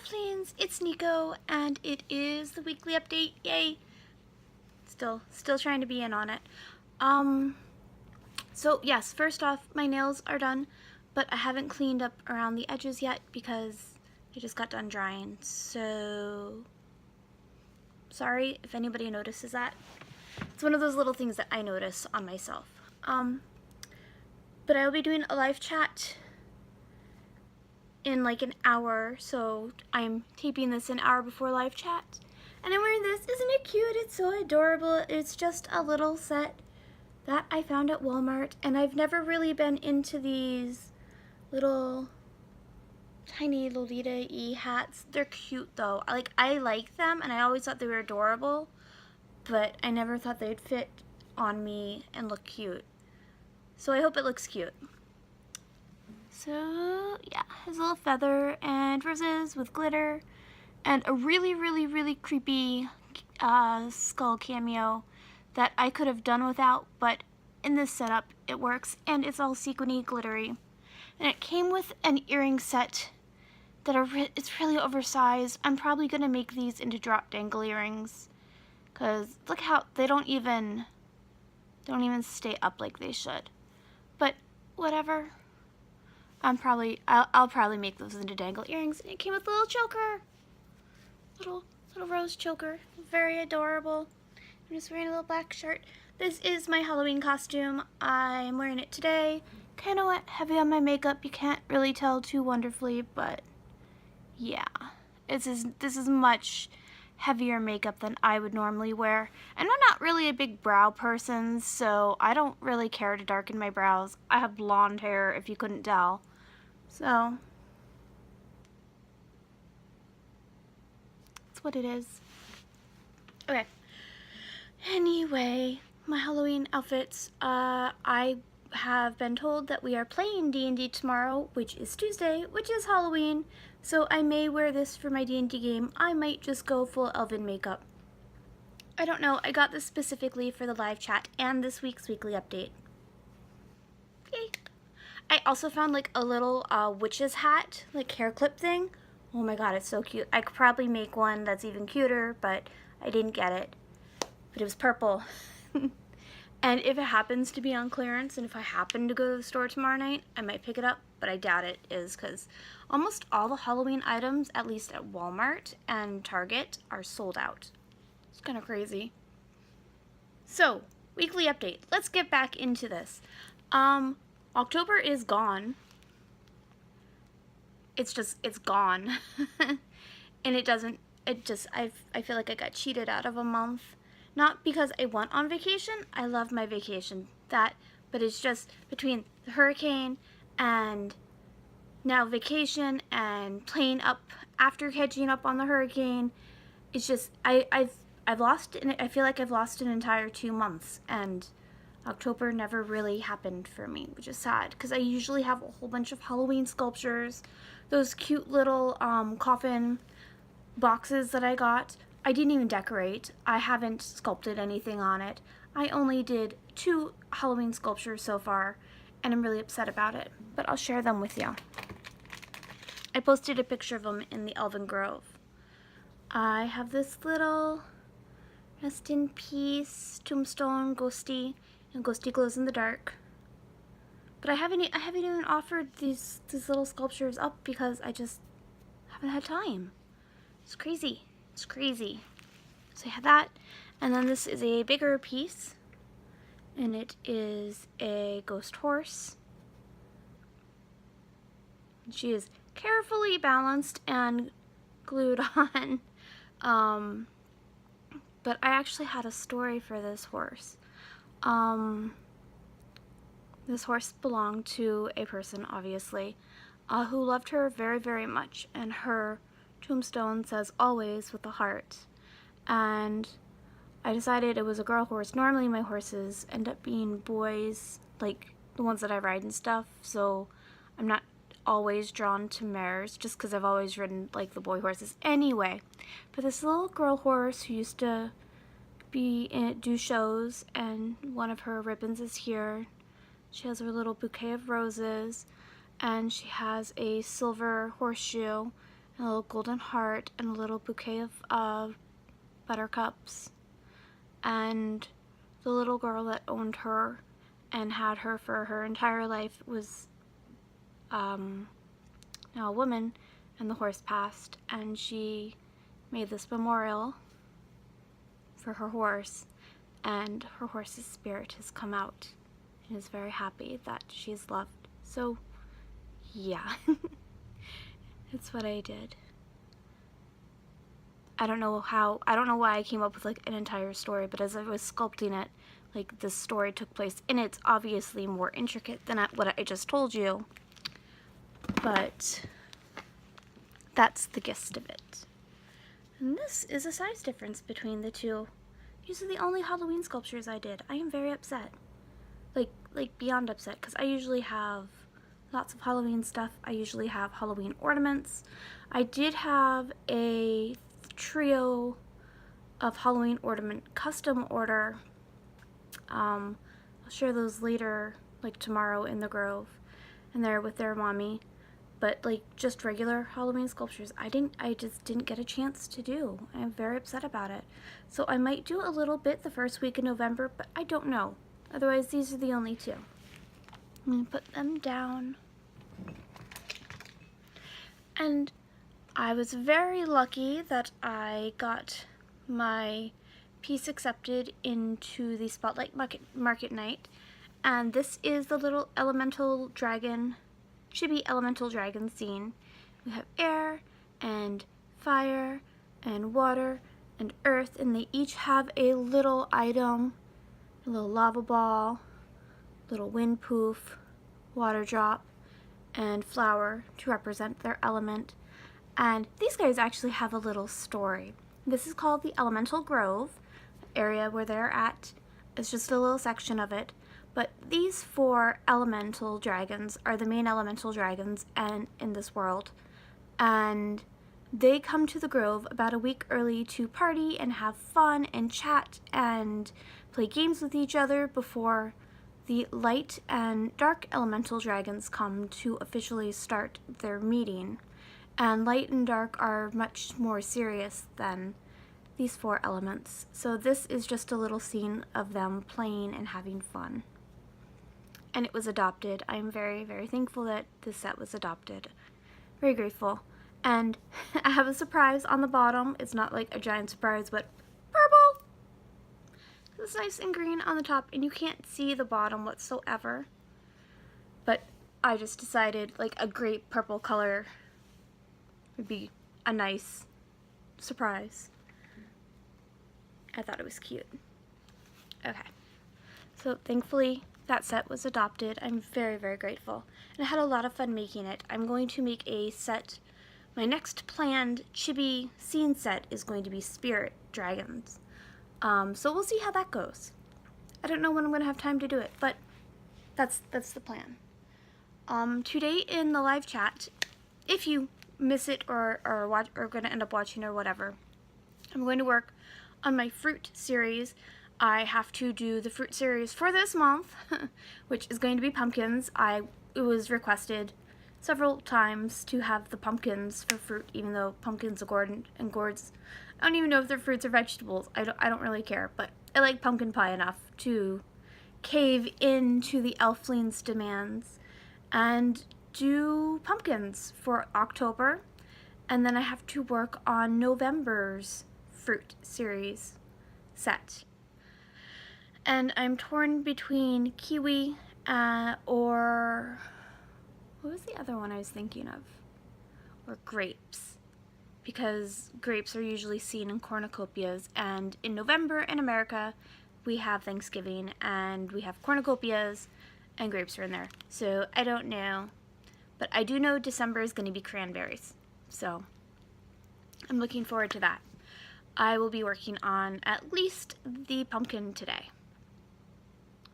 Halflings, it's Nico, and it is the weekly update. Yay! Still trying to be in on it. So yes, first off, my nails are done, but I haven't cleaned up around the edges yet because I just got done drying. So sorry if anybody notices that. It's one of those little things that I notice on myself. But I will be doing a live chat in like an hour, so I'm taping this an hour before live chat. And I'm wearing this. Isn't it cute? It's so adorable. It's just a little set that I found at Walmart, and I've never really been into these little tiny Lolita-y hats. They're cute though. I like them, and I always thought they were adorable, but I never thought they'd fit on me and look cute. So I hope it looks cute. So yeah, his little feather and roses with glitter, and a really creepy skull cameo that I could have done without, but in this setup it works, and it's all sequiny glittery. And it came with an earring set that it's really oversized. I'm probably gonna make these into drop dangle earrings, cause look how they don't even stay up like they should. But whatever. I'll probably make those into dangle earrings. And it came with a little choker, little rose choker, very adorable. I'm just wearing a little black shirt. This is my Halloween costume. I'm wearing it today. Kind of went heavy on my makeup. You can't really tell too wonderfully, but yeah, this is much heavier makeup than I would normally wear. And I'm not really a big brow person, so I don't really care to darken my brows. I have blonde hair, if you couldn't tell. So that's what it is. Okay. Anyway, my Halloween outfits. I have been told that we are playing D&D tomorrow, which is Tuesday, which is Halloween. So I may wear this for my D&D game. I might just go full elven makeup. I don't know. I got this specifically for the live chat and this week's weekly update. Yay. I also found like a little witch's hat, like hair clip thing. Oh my god, it's so cute. I could probably make one that's even cuter, but I didn't get it. But it was purple. And if it happens to be on clearance, and if I happen to go to the store tomorrow night, I might pick it up, but I doubt it is, because almost all the Halloween items, at least at Walmart and Target, are sold out. It's kind of crazy. So, weekly update. Let's get back into this. October is gone. It's gone. And I feel like I got cheated out of a month. Not because I went on vacation. I love my vacation. But it's just between the hurricane and now vacation and playing up after catching up on the hurricane. It's just, I feel like I've lost an entire 2 months, and October never really happened for me, which is sad, because I usually have a whole bunch of Halloween sculptures, those cute little coffin boxes that I got. I didn't even decorate. I haven't sculpted anything on it. I only did 2 Halloween sculptures so far, and I'm really upset about it, but I'll share them with you. I posted a picture of them in the Elven Grove. I have this little rest in peace tombstone ghosty, and ghosty glows in the dark. But I haven't even offered these little sculptures up because I just haven't had time. It's crazy. It's crazy. So I have that, and then this is a bigger piece, and it is a ghost horse. She is carefully balanced and glued on. But I actually had a story for this horse. This horse belonged to a person, obviously, who loved her very much, and her tombstone says always with a heart. And I decided it was a girl horse. Normally my horses end up being boys, like the ones that I ride and stuff, so I'm not always drawn to mares just because I've always ridden like the boy horses anyway. But this little girl horse who used to do shows, and one of her ribbons is here. She has her little bouquet of roses, and she has a silver horseshoe, a little golden heart, and a little bouquet of buttercups. And the little girl that owned her and had her for her entire life was now a woman, and the horse passed, and she made this memorial for her horse, and her horse's spirit has come out and is very happy that she is loved. So yeah, that's what I did. I don't know why I came up with like an entire story, but as I was sculpting it, like this story took place, and it's obviously more intricate than what I just told you, but that's the gist of it. And this is a size difference between the two. These are the only Halloween sculptures I did. I am very upset. Like beyond upset, because I usually have lots of Halloween stuff. I usually have Halloween ornaments. I did have a trio of Halloween ornament custom order. I'll share those later, like tomorrow in the Grove, and they're with their mommy. But like just regular Halloween sculptures, I just didn't get a chance to do. I'm very upset about it. So I might do a little bit the first week in November, but I don't know. Otherwise, these are the only two. I'm gonna put them down. And I was very lucky that I got my piece accepted into the Spotlight Market Night. And this is the little elemental dragon, chibi elemental dragon scene. We have air and fire and water and earth, and they each have a little item, a little lava ball, little wind poof, water drop, and flower to represent their element. And these guys actually have a little story. This is called the Elemental Grove, area where they're at. It's just a little section of it. But these 4 elemental dragons are the main elemental dragons in this world. And they come to the Grove about a week early to party and have fun and chat and play games with each other before the light and dark elemental dragons come to officially start their meeting. And light and dark are much more serious than these 4 elements. So this is just a little scene of them playing and having fun. And it was adopted. I'm very, very thankful that this set was adopted. Very grateful. And I have a surprise on the bottom. It's not like a giant surprise, but purple! It's nice and green on the top, and you can't see the bottom whatsoever. But I just decided like a great purple color would be a nice surprise. I thought it was cute. Okay. So thankfully that set was adopted. I'm very, very grateful. And I had a lot of fun making it. I'm going to make a set. My next planned chibi scene set is going to be spirit dragons. So we'll see how that goes. I don't know when I'm going to have time to do it, but that's the plan. Today in the live chat, if you miss it or watch or going to end up watching or whatever, I'm going to work on my fruit series. I have to do the fruit series for this month, which is going to be pumpkins. It was requested several times to have the pumpkins for fruit, even though pumpkins and gourds, I don't even know if they're fruits or vegetables. I don't really care, but I like pumpkin pie enough to cave into the Elfling's demands and do pumpkins for October, and then I have to work on November's fruit series set. And I'm torn between kiwi or what was the other one I was thinking of? Or grapes. Because grapes are usually seen in cornucopias, and in November in America we have Thanksgiving and we have cornucopias and grapes are in there. So I don't know, but I do know December is going to be cranberries. So I'm looking forward to that. I will be working on at least the pumpkin today.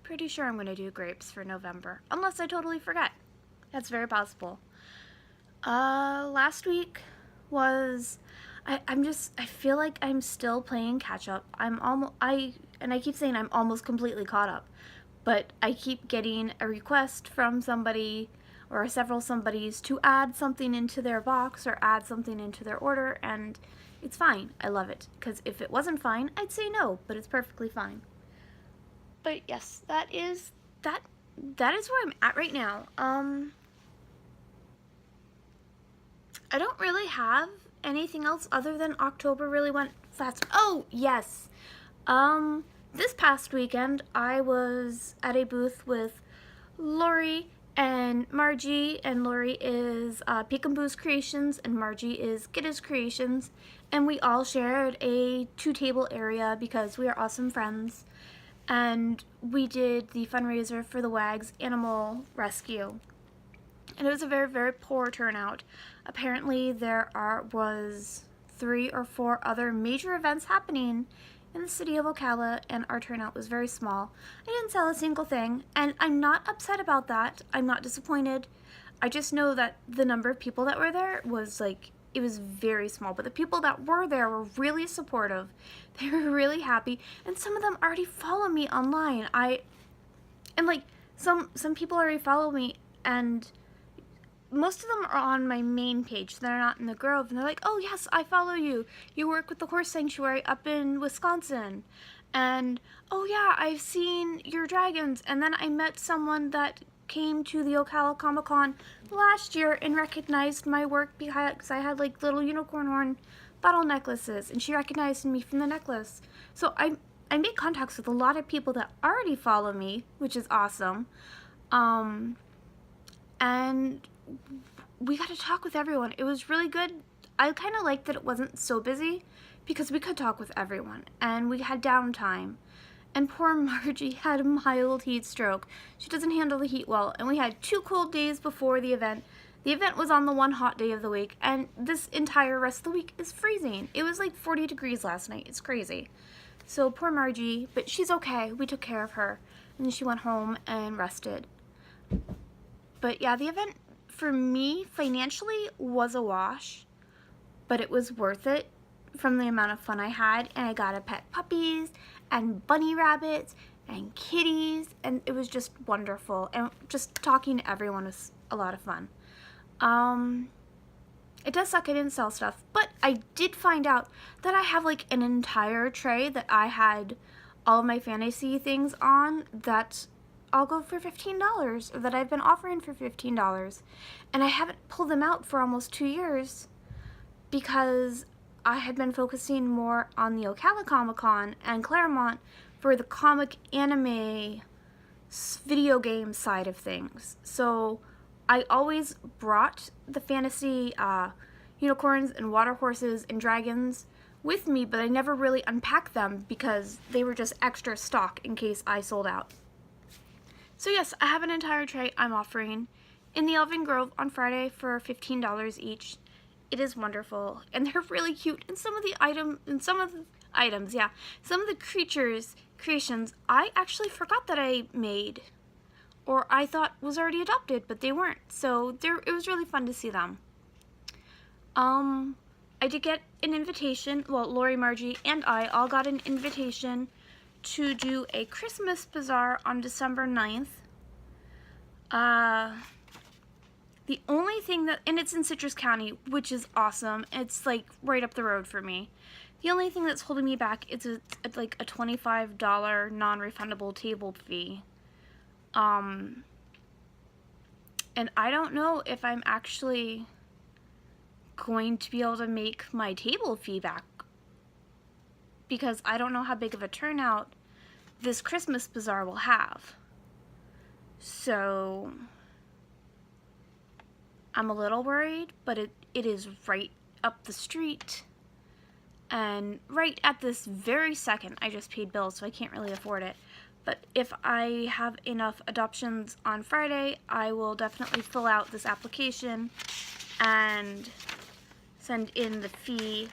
Pretty sure I'm going to do grapes for November, unless I totally forget. That's very possible. Last week was, I feel like I'm still playing catch up. I keep saying I'm almost completely caught up, but I keep getting a request from somebody or several somebodies to add something into their box or add something into their order, and it's fine. I love it, because if it wasn't fine, I'd say no, but it's perfectly fine. But yes, that is where I'm at right now. I don't really have anything else other than October really went fast. Oh, yes. This past weekend, I was at a booth with Lori and Margie, and Lori is Peekaboo's Creations, and Margie is Gitta's Creations, and we all shared a 2-table area because we are awesome friends, and we did the fundraiser for the WAG's Animal Rescue, and it was a very, very poor turnout. Apparently there was 3 or 4 other major events happening in the city of Ocala, and our turnout was very small. I didn't sell a single thing, and I'm not upset about that. I'm not disappointed. I just know that the number of people that were there was it was very small, but the people that were there were really supportive. They were really happy, and some of them already follow me online. Some people already follow me, and most of them are on my main page. They're not in the Grove, and they're like, oh yes, I follow you. You work with the horse sanctuary up in Wisconsin. And, oh yeah, I've seen your dragons. And then I met someone that came to the Ocala Comic Con last year and recognized my work because I had little unicorn horn bottle necklaces, and she recognized me from the necklace. So I made contacts with a lot of people that already follow me, which is awesome. And we got to talk with everyone. It was really good. I kind of liked that it wasn't so busy because we could talk with everyone, and we had downtime. And poor Margie had a mild heat stroke. She doesn't handle the heat well, and we had 2 cold days before the event. The event was on the one hot day of the week, and this entire rest of the week is freezing. It was 40 degrees last night. It's crazy. So poor Margie, but she's okay. We took care of her, and then she went home and rested. But yeah, the event for me financially was a wash, but it was worth it from the amount of fun I had, and I got to pet puppies and bunny rabbits and kitties, and it was just wonderful, and just talking to everyone was a lot of fun. It does suck I didn't sell stuff, but I did find out that I have an entire tray that I had all of my fantasy things on that I'll go for $15, or that I've been offering for $15, and I haven't pulled them out for almost 2 years because I had been focusing more on the Ocala Comic Con and Claremont for the comic anime video game side of things. So I always brought the fantasy unicorns and water horses and dragons with me, but I never really unpacked them because they were just extra stock in case I sold out. So yes, I have an entire tray I'm offering in the Elven Grove on Friday for $15 each. It is wonderful, and they're really cute. And some of the creations, I actually forgot that I made, or I thought was already adopted, but they weren't. So it was really fun to see them. I did get an invitation. Well, Lori, Margie, and I all got an invitation to do a Christmas bazaar on December 9th. The only thing and it's in Citrus County, which is awesome. It's right up the road for me. The only thing that's holding me back is a $25 non-refundable table fee. And I don't know if I'm actually going to be able to make my table fee back, because I don't know how big of a turnout this Christmas bazaar will have. So I'm a little worried, but it is right up the street, and right at this very second I just paid bills, so I can't really afford it. But if I have enough adoptions on Friday, I will definitely fill out this application and send in the fee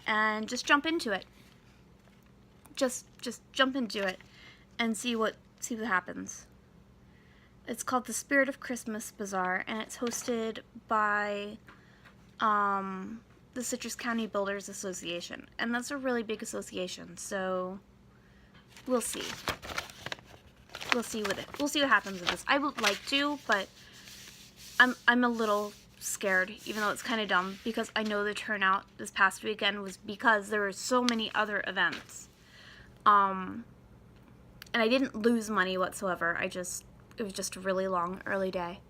and just jump into it. Just jump into it and see what happens. It's called the Spirit of Christmas Bazaar, and it's hosted by the Citrus County Builders Association, and that's a really big association, so we'll see. We'll see what happens with this. I would like to, but I'm a little scared, even though it's kind of dumb, because I know the turnout this past weekend was because there were so many other events. And I didn't lose money whatsoever. It was just a really long early day.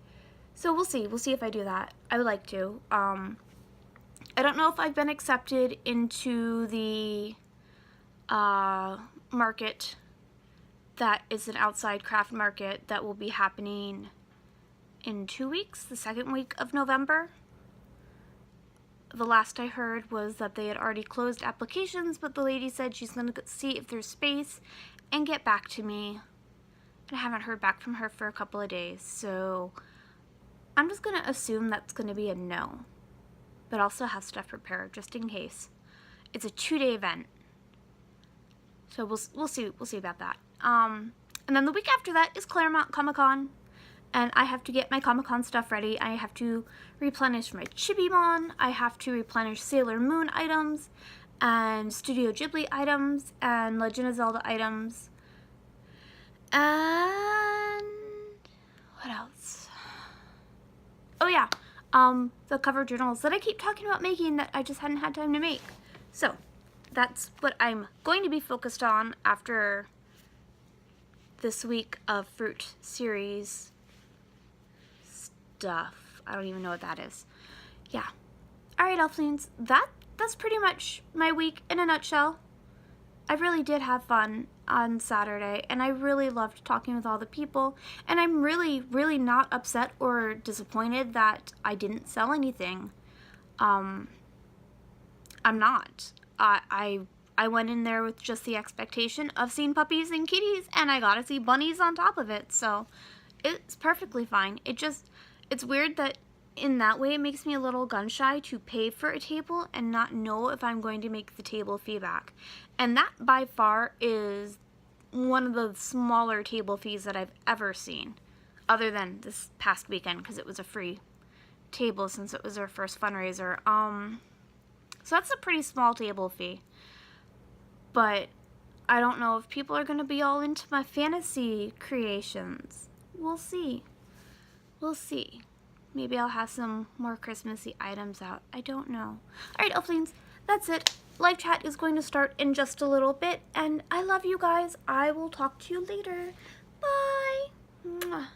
So we'll see. We'll see if I do that. I would like to. I don't know if I've been accepted into the market that is an outside craft market that will be happening in 2 weeks, the second week of November. The last I heard was that they had already closed applications, but the lady said she's going to see if there's space and get back to me. And I haven't heard back from her for a couple of days, so I'm just going to assume that's going to be a no. But I'll still have stuff prepared just in case. It's a 2-day event. So we'll see about that. And then the week after that is Claremont Comic-Con. And I have to get my Comic-Con stuff ready. I have to replenish my Chibimon. I have to replenish Sailor Moon items, and Studio Ghibli items, and Legend of Zelda items. And what else? Oh yeah, the cover journals that I keep talking about making that I just hadn't had time to make. So that's what I'm going to be focused on after this week of fruit series stuff. I don't even know what that is. Yeah. Alright, Elflings, that's pretty much my week in a nutshell. I really did have fun on Saturday, and I really loved talking with all the people, and I'm really, really not upset or disappointed that I didn't sell anything. I'm not. I went in there with just the expectation of seeing puppies and kitties, and I got to see bunnies on top of it, so it's perfectly fine. It's weird that in that way it makes me a little gun-shy to pay for a table and not know if I'm going to make the table fee back. And that by far is one of the smaller table fees that I've ever seen, other than this past weekend because it was a free table since it was our first fundraiser. So that's a pretty small table fee. But I don't know if people are going to be all into my fantasy creations. We'll see. We'll see. Maybe I'll have some more Christmassy items out. I don't know. Alright, Elflings, that's it. Live chat is going to start in just a little bit, and I love you guys. I will talk to you later. Bye. Mwah.